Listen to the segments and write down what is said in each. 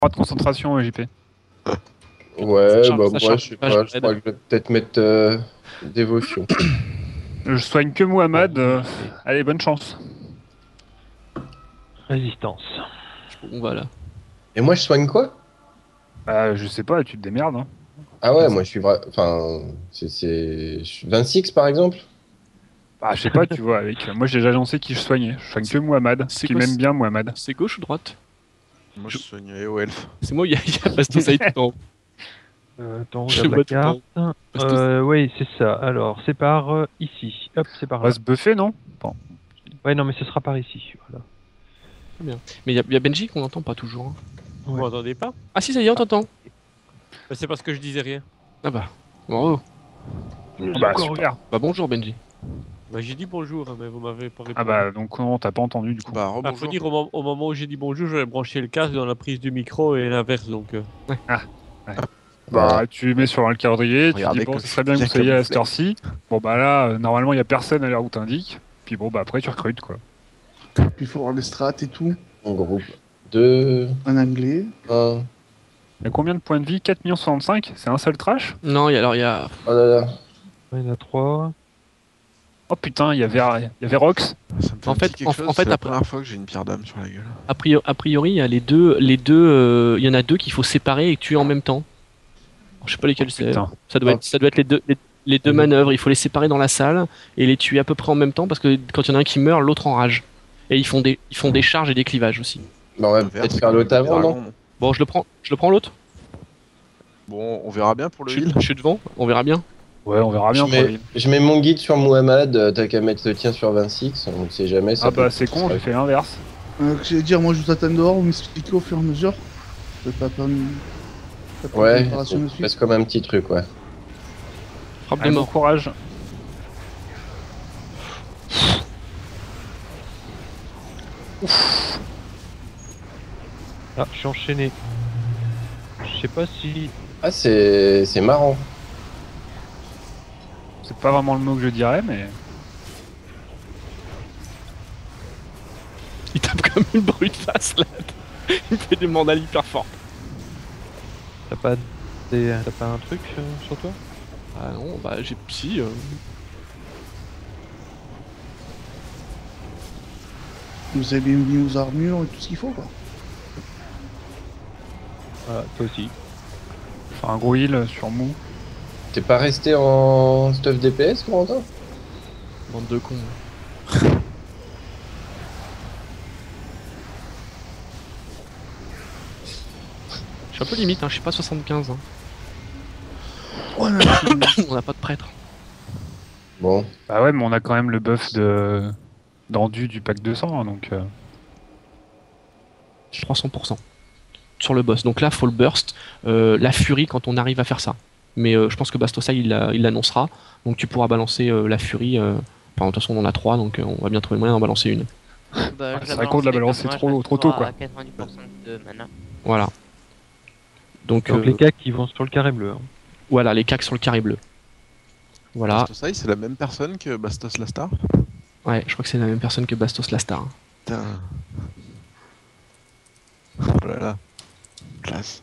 Pas de concentration, JP. Ouais, Ça bah charge, moi je sais pas, je crois que je vais peut-être mettre dévotion. Je soigne que Muhammad. Allez, bonne chance. Résistance. Bon, voilà. Et moi je soigne quoi? Je sais pas, tu te démerdes. Hein. Ah ouais, moi je suis enfin, c'est 26 par exemple? Bah, je sais pas, tu vois, avec. Moi, j'ai déjà annoncé qui je soignais. Je soigne que Muhammad. C'est Qui quoi, m'aime bien, Muhammad. C'est gauche ou droite? Moi, je soignerais au elfe. C'est moi, il y a Bastos Aït tout en haut. Attends, Je regarde la vois tout en carte. Bastos. Oui, c'est ça. Alors, c'est par ici. Hop, c'est par On va là. se buffer, non? Bon. Ouais, non, mais ce sera par ici. Voilà. Mais il y a Benji qu'on n'entend pas toujours. Hein. Vous Ouais. m'entendez pas? Ah si, ça y est, on t'entend. Bah, c'est parce que je disais rien. Ah bah, bravo. Bah, super. Bah bonjour Benji. Bah, j'ai dit bonjour, hein, mais vous m'avez pas répondu. Ah bah, donc, non, t'as pas entendu, du coup. Bah, Faut rebonjour. dire au moment où j'ai dit bonjour, j'avais branché le casque dans la prise du micro et l'inverse donc. Bah, tu mets sur un calendrier, tu Regardez dis, bon, que ce serait bien que bien vous soyez à camouflé. cette heure-ci. Bon, bah là, normalement, il y a personne à l'heure où t'indiques. Puis bon, bah après, tu recrutes, quoi. Puis il faut voir les strats et tout, En groupe 2, en anglais. 1. Il y a combien de points de vie? 4 65. C'est un seul trash? Non, il y a... Oh là là. Il y en a 3. Oh putain, il y avait Rox. Ça me fait En un fait- petit quelque en chose, fait, c'est la après- première fois que j'ai une pierre d'âme sur la gueule. A priori, il y a les deux, il y en a deux qu'il faut séparer et tuer en même temps. Je sais pas lesquels c'est. Putain. Ça doit être les deux manœuvres. Il faut les séparer dans la salle et les tuer à peu près en même temps parce que quand il y en a un qui meurt, l'autre enrage. Et ils font des charges et des clivages aussi. Bah, on va Le vert, peut-être c'est faire comme l'autre le avant, dragon, non? Bon, je le prends l'autre. Bon, on verra bien pour le heal. Je suis devant, on verra bien. Ouais, on verra bien. Je mets mon guide sur Muhammad, t'as qu'à mettre le tien sur 26, on ne sait jamais. Ça Ah bah, peut- c'est con, j'ai fait l'inverse. J'allais dire, moi je vous attends dehors, vous m'expliquez au fur et à mesure. Je vais pas prendre. Ouais, préparation de suite. c'est comme un petit truc, ouais. Frappe de Allez, bon mort. courage. Ah, je suis enchaîné. Je sais pas si. Ah, c'est marrant. C'est pas vraiment le mot que je dirais, mais. Il tape comme une brute face là. Il fait des mandales hyper fortes. T'as pas un truc sur toi? Ah non, bah j'ai psy. Vous avez bien mis vos armures et tout ce qu'il faut, quoi. Voilà, toi aussi. Faire un gros heal sur Mou. T'es pas resté en stuff DPS, Corentin? Bande de cons. Je suis un peu limite, hein, je suis pas 75. Hein. Ouais, On n'a pas de prêtre. Bon, Bah ouais, mais on a quand même le buff d'endu du pack 200, hein, donc. Je prends 100% sur le boss. Donc là, faut le burst, la furie quand on arrive à faire ça. Mais je pense que Bastosa il l'annoncera. Donc tu pourras balancer la furie. Enfin, de toute façon, on en a 3, donc on va bien trouver le moyen d'en balancer une. Bah, c'est vrai qu'on l'a balancé trop tôt, quoi. À 90% de mana. Voilà. Donc, Donc les cas qui vont sur le carré bleu. Hein. voilà, les cacs sur le carré bleu. Voilà. Bastos, c'est la même personne que Bastos Lastar? Ouais, je crois que c'est la même personne que Bastos Lastar. Putain. Oh là là. Classe.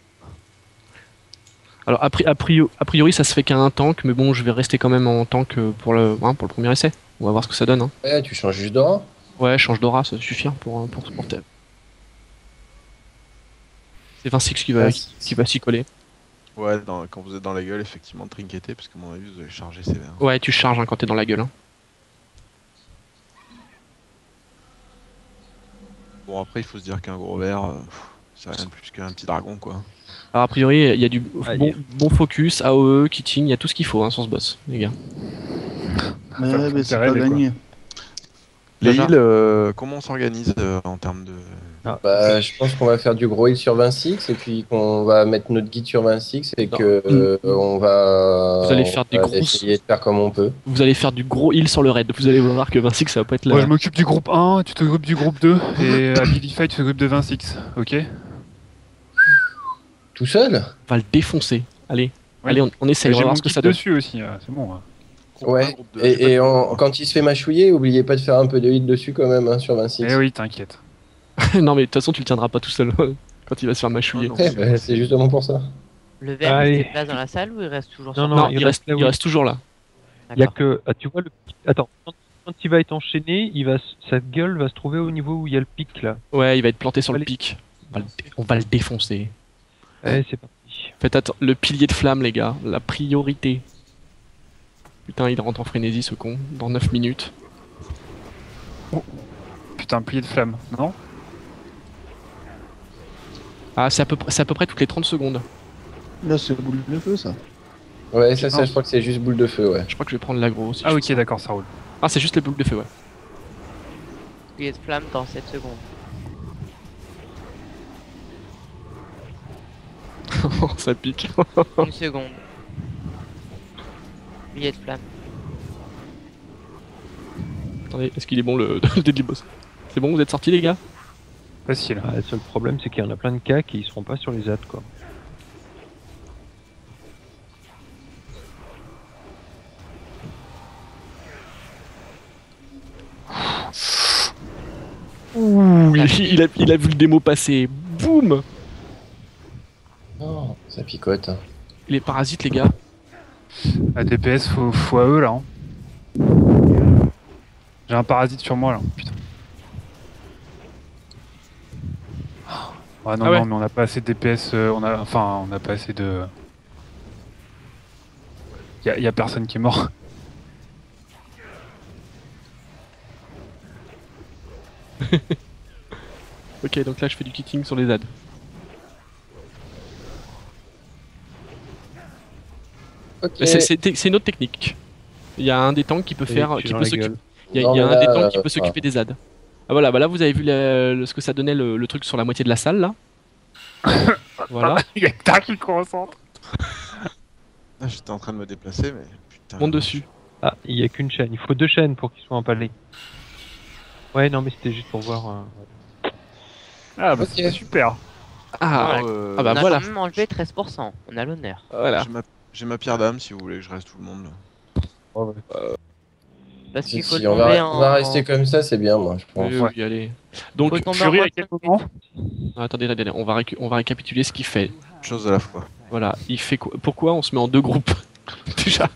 Alors a priori ça se fait qu'à un tank, mais bon je vais rester quand même en tank pour le premier essai. On va voir ce que ça donne. Hein. ouais, tu changes juste d'aura. Ouais, change d'aura, ça suffit hein, pour supporter. C'est 26 qui va s'y coller. Ouais, quand vous êtes dans la gueule, effectivement, trinqueter, parce qu'à mon avis, vous allez charger sévère. Ouais, tu charges hein, quand t'es dans la gueule. Hein. Bon, après, il faut se dire qu'un gros verre, c'est rien de plus qu'un petit dragon, quoi. Alors a priori il y a du Allez. bon focus, AOE, kitting, il y a tout ce qu'il faut hein, sur ce boss, les gars. Mais Faire ouais, son c'est terrain, pas quoi. gagné. Les Jaja. heals, comment on s'organise en termes de... Ah, Bah, je pense qu'on va faire du gros heal sur 26 et puis qu'on va mettre notre guide sur 26 et que on va. Vous allez faire des on va grosses- essayer de faire comme on peut. Vous allez faire du gros heal sur le raid, vous allez voir que 26 ça va pas être là. Moi, je m'occupe du groupe 1, tu t'occupes du groupe 2, et Abilify, tu t'occupes de 26, ok? Tout seul? On va le défoncer. Allez, Ouais. allez, on essaye, on J'ai va mon voir ce que guide ça donne. dessus aussi, c'est bon. Hein. Ouais. Groupe de- j'ai pas Et de- quand il se fait mâchouiller, oubliez pas de faire un peu de heal dessus quand même hein, sur 26. Eh oui, t'inquiète. Non mais de toute façon tu le tiendras pas tout seul. Quand il va se faire mâchouiller. Ah, non. Ouais, bah, c'est justement pour ça. Le verre, il Allez. se déplace dans la salle ou il reste toujours Non, sur non, Non, il reste là, il oui. reste toujours là. Il y a D'accord. que. Ah, tu vois le. Attends, quand il va être enchaîné, sa gueule va se trouver au niveau où il y a le pic là. Ouais, il va être planté sur le Allez. pic. On va le défoncer. Allez, c'est parti. Faites attention, le pilier de flamme, les gars, la priorité. Putain, il rentre en frénésie ce con, dans 9 minutes. Putain, pilier de flamme, non? Ah, c'est à peu près toutes les 30 secondes. Là, c'est boule de feu, ça. Ouais, ça, je crois que c'est juste boule de feu, ouais. Je crois que je vais prendre l'aggro aussi. Ah ok, d'accord, ça roule. Ah, c'est juste les boules de feu, ouais. Pilier de flamme dans 7 secondes. Ça pique. 1 seconde. Pilier de flamme. Attendez, est-ce qu'il est bon le Deadly Boss? C'est bon, vous êtes sortis les gars? Facile. Ah, le seul problème, c'est qu'il y en a plein de cas qui seront pas sur les ZAD quoi. Ouh, il a vu le démo passer. Boum! Oh, ça picote. Les parasites, les gars. La DPS, faut à eux là. Hein. J'ai un parasite sur moi là, putain. Ah non, Ah ouais. non, mais on n'a pas assez de DPS, on n'a pas assez de. Y a personne qui est mort. Ok, donc là je fais du kitting sur les ZAD. Ok. Mais c'est une autre technique. Il y a un des tanks qui peut faire, Et tu qui dans peut la s'occuper. gueule. Il y a, Non, il y a mais un des là, tanks qui peut s'occuper des ZAD. Ah voilà, bah là vous avez vu ce que ça donnait le truc sur la moitié de la salle là. Voilà, Il y a que t'as qui concentre. Ah, j'étais en train de me déplacer, mais putain. monte dessus. Ah, il y a qu'une chaîne. Il faut 2 chaînes pour qu'ils soient empalés. Ouais, non, mais c'était juste pour voir. Ah bah Ok. c'est super. Ah, ah bah on a voilà. quand même enlevé 13%. On a l'honneur. Voilà. J'ai ma pierre d'âme si vous voulez que je reste tout le monde là. Parce Si, qu'il faut si, on tomber va, en... on va rester comme ça, c'est bien, moi, je pense. Oui, oui, allez. Donc, Faut tomber Fury en à quel moment? attendez, on va récapituler ce qu'il fait. Une chose à la fois. Voilà, il fait quoi? Pourquoi on se met en 2 groupes déjà?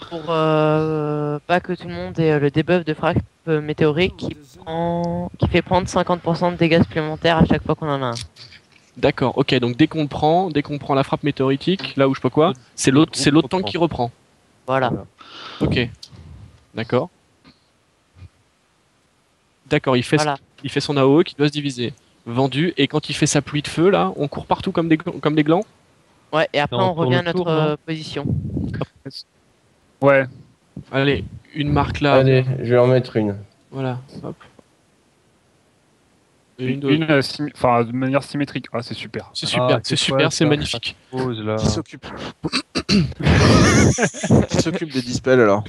Pour pas que tout le monde ait le debuff de frappe météorique qui fait prendre 50% de dégâts supplémentaires à chaque fois qu'on en a un. D'accord, ok, donc dès qu'on prend la frappe météoritique, là où je sais pas quoi, c'est l'autre tank qui reprend. Voilà. Ok. D'accord. D'accord, il fait son AOE qui doit se diviser. Vendu, et quand il fait sa pluie de feu, là, on court partout comme des glands. Ouais, et après Non, on revient à tourne autour, notre non position. Ouais. Allez, une marque là. Allez, je vais en mettre une. Voilà, hop. Et Une, une, de manière symétrique. Ah c'est super. C'est super, Ah, c'est c'est quoi, super, c'est ça magnifique. Pause là. Qui s'occupe Qui s'occupe des dispels alors?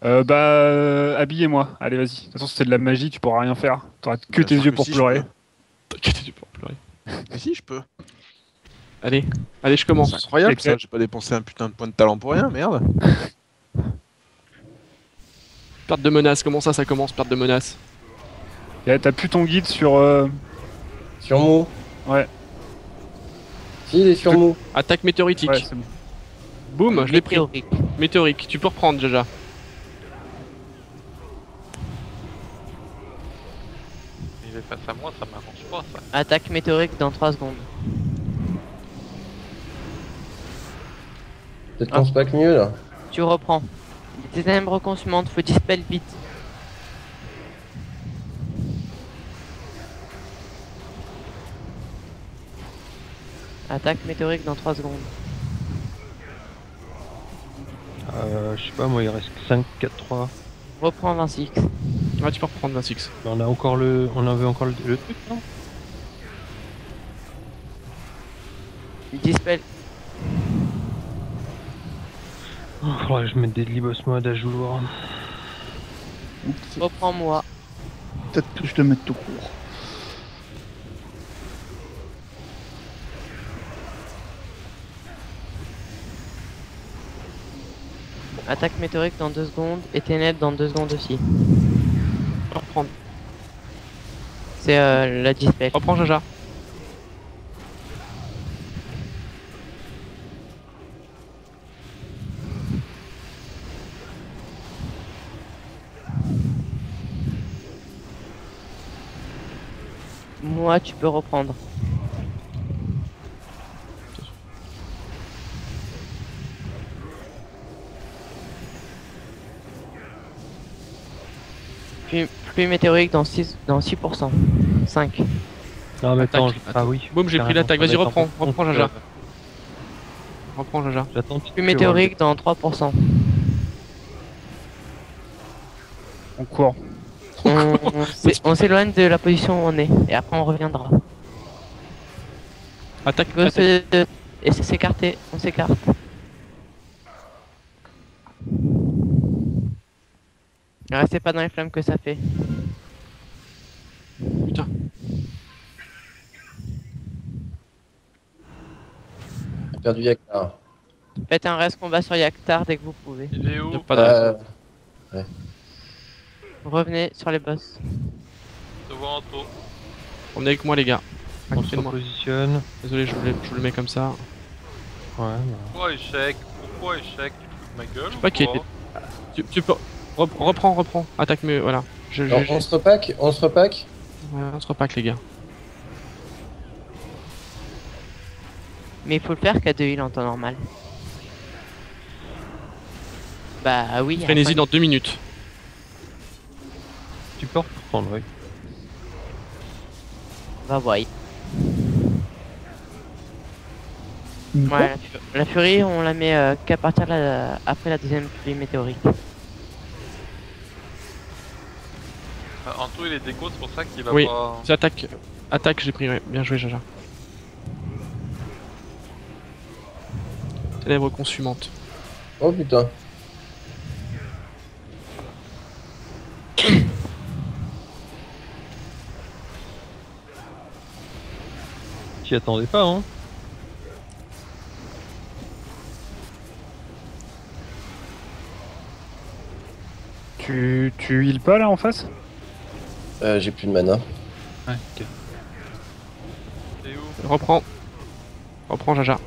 Habillez-moi. Allez vas-y. De toute façon c'est de la magie, tu pourras rien faire. T'auras que Bien tes sûr yeux que pour si, je pleurer. T'inquiète, tu peux en pleurer. Mais si, je peux. Allez, je commence. C'est incroyable Ok. ça, j'ai pas dépensé un putain de point de talent pour rien, merde. Perte de menace, comment ça commence, perte de menace? T'as plus ton guide sur. Sur Mou. Ouais. Si, il est sur Mou. Attaque météoritique. Ouais, c'est bon. Boum, je l'ai pris. Météorique. Météorique, tu peux reprendre déjà. Il est face à moi, ça m'arrange pas ça. Attaque météorique dans 3 secondes. Peut-être qu'on se pack mieux, là. Tu reprends. Des ténèbres consumantes, faut dispel vite. Attaque météorique dans 3 secondes. Je sais pas, moi, il reste 5, 4, 3. Reprends 26. Ah, tu peux reprendre 26. On avait encore le truc, non? Dispel. Oh, faudrait que je mette des Libos mode à jour. Reprends moi. Peut-être que je te mette tout court. Attaque météorique dans 2 secondes et ténèbres dans 2 secondes aussi. Reprendre. C'est la dispel. Reprends Jaja. mois, tu peux reprendre. Pluie météorique dans 6%. 5. Non, mais attends, Attaque. ah oui. Boum, j'ai pris carrément, l'attaque. ça Vas-y, va être reprends. en Reprends, compte, Jaja. Reprends, Jaja. J'attends. Pluie météorique dans 3%. On court. On s'éloigne de la position où on est. Et après, on reviendra. Attaque. Il faut Attaque. et s'écarter. On s'écarte. Restez pas dans les flammes que ça fait. Putain. J'ai perdu Yaktar. Faites un reste combat sur Yaktar dès que vous pouvez. Il est Y a où? pas de... Revenez sur les boss. Devant Anto. Revenez avec moi, les gars. À On côté se de moi. repositionne. Désolé, je vous le mets comme ça. Ouais, Pourquoi échec? Pourquoi échec? Tu te fous de ma gueule? Je sais pas qui ou quoi était. Tu peux. Reprends. Attaque, mais voilà. Alors, on se repack. Ouais, on se repack, les gars. Mais il faut le faire qu'à 2 heals en temps normal. Bah oui. à Frénésie 5. dans 2 minutes. tu peux reprendre, oui. Bah ouais. Une quoi Ouais, la furie, on la met qu'à partir de après la deuxième pluie météorique. Anto il est déco, c'est pour ça qu'il va Oui. pas. C'est attaque. Attaque, j'ai pris. Ouais. Bien joué, Jaja. Ténèbres consumantes. Oh putain. T'y attendais pas, hein. Tu heal pas là en face? J'ai plus de mana. Ouais, ok. C'est où? Reprends. Reprends, Jaja.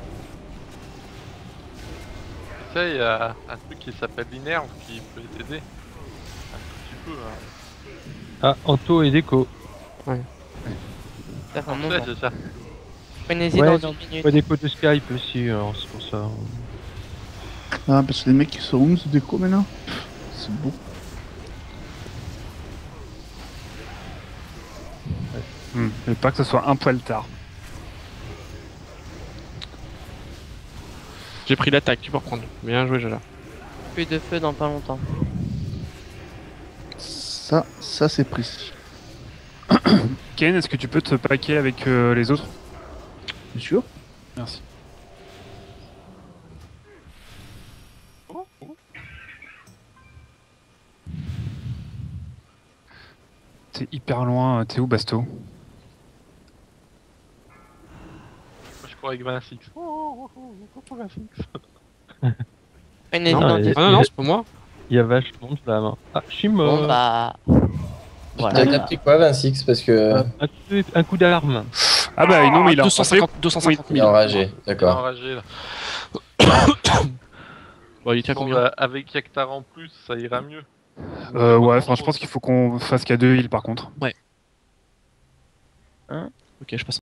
Tu sais, il y a un truc qui s'appelle l'inerve qui peut t'aider. Un tout petit peu. Hein. Ah, Anto et déco. Ça fait un Tu moment. sais, c'est ça. Prenez-y Ouais, dans non, une minute. Ouais, déco de Skype aussi, alors c'est pour ça. Ah, parce que les mecs qui sont 11 déco maintenant. C'est beau. Mais pas que ce soit un poil tard. J'ai pris l'attaque, tu peux reprendre. Bien joué, Jaja. Plus de feu dans pas longtemps. Ça c'est précis. Ken, est-ce que tu peux te paquer avec les autres? Bien sûr. Merci. T'es hyper loin, t'es où Basto? Moi, je crois avec 26. Oh, 26. Prenez-y Non, dans mais- 10 Ah non, non, c'est pas moi. Il y a vachement de flammes. Ah, je suis Bon mort. bah. T'as Voilà. pris quoi 26 parce que Un coup d'alarme. Ah bah non mais il a 250 il est 000. enragé, Il est d'accord. enragé là. Bon, il tient Bon, combien? bah, avec Yaktar en plus, ça ira mieux. Ouais, enfin je pense qu'il faut qu'on fasse qu'à 2 heals par contre. Ok, je passe.